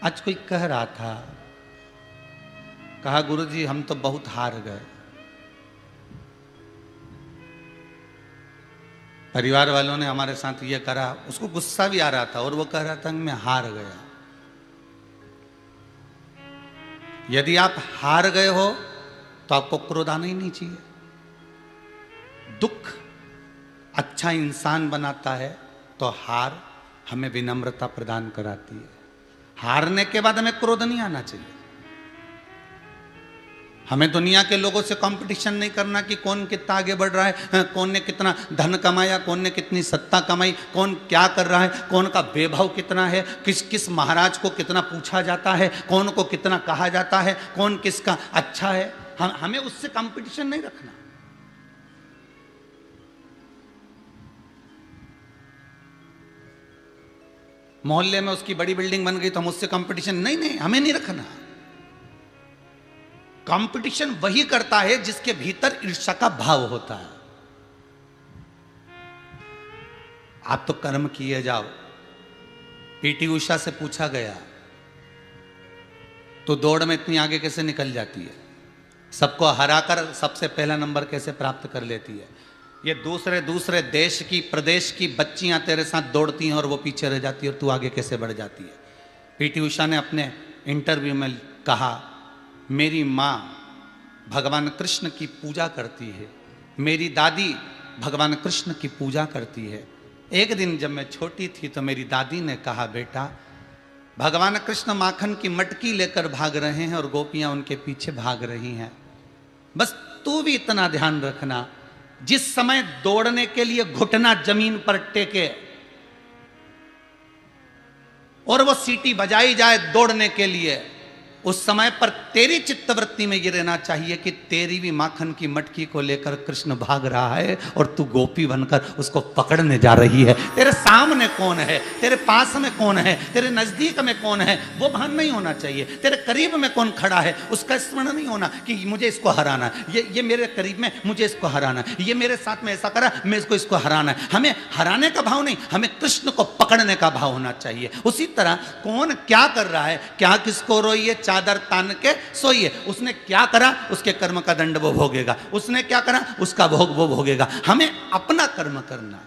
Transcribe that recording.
आज कोई कह रहा था, कहा गुरुजी हम तो बहुत हार गए। परिवार वालों ने हमारे साथ ये करा, उसको गुस्सा भी आ रहा था और वो कह रहा था कि मैं हार गया। यदि आप हार गए हो तो आपको क्रोध आना ही नहीं चाहिए। दुख अच्छा इंसान बनाता है तो हार हमें विनम्रता प्रदान कराती है। हारने के बाद हमें क्रोध नहीं आना चाहिए। हमें दुनिया के लोगों से कंपटीशन नहीं करना कि कौन कितना आगे बढ़ रहा है, कौन ने कितना धन कमाया, कौन ने कितनी सत्ता कमाई, कौन क्या कर रहा है, कौन का वैभव कितना है, किस किस महाराज को कितना पूछा जाता है, कौन को कितना कहा जाता है, कौन किसका अच्छा है। हमें उससे कंपटीशन नहीं रखना। मोहल्ले में उसकी बड़ी बिल्डिंग बन गई तो हम उससे कंपटीशन नहीं, हमें नहीं रखना। कंपटीशन वही करता है जिसके भीतर ईर्ष्या का भाव होता है। आप तो कर्म किए जाओ। पीटी उषा से पूछा गया तो दौड़ में इतनी आगे कैसे निकल जाती है, सबको हराकर सबसे पहला नंबर कैसे प्राप्त कर लेती है। ये दूसरे दूसरे देश की प्रदेश की बच्चियां तेरे साथ दौड़ती हैं और वो पीछे रह जाती है और तू आगे कैसे बढ़ जाती है। पीटी उषा ने अपने इंटरव्यू में कहा, मेरी माँ भगवान कृष्ण की पूजा करती है, मेरी दादी भगवान कृष्ण की पूजा करती है। एक दिन जब मैं छोटी थी तो मेरी दादी ने कहा, बेटा भगवान कृष्ण माखन की मटकी लेकर भाग रहे हैं और गोपियां उनके पीछे भाग रही हैं। बस तू भी इतना ध्यान रखना, जिस समय दौड़ने के लिए घुटना जमीन पर टेके और वो सीटी बजाई जाए दौड़ने के लिए, उस समय पर तेरी चित्तवृत्ति में ये रहना चाहिए कि तेरी भी माखन की मटकी को लेकर कृष्ण भाग रहा है और तू गोपी बनकर उसको पकड़ने जा रही है। तेरे सामने कौन है, तेरे पास में कौन है, तेरे नजदीक में कौन है, वो भान नहीं होना चाहिए। तेरे करीब में कौन खड़ा है उसका स्मरण नहीं होना कि मुझे इसको हराना है, ये मेरे करीब में, मुझे इसको हराना है, ये मेरे साथ में ऐसा करा, मैं इसको हराना है। हमें हराने का भाव नहीं, हमें कृष्ण को पकड़ने का भाव होना चाहिए। उसी तरह कौन क्या कर रहा है, क्या किसको रोइए, चादर तान के सोइए, उसने क्या करा उसके कर्म का दंड वो भोगेगा, उसने क्या करा उसका भोग वो भोगेगा। हमें अपना कर्म करना।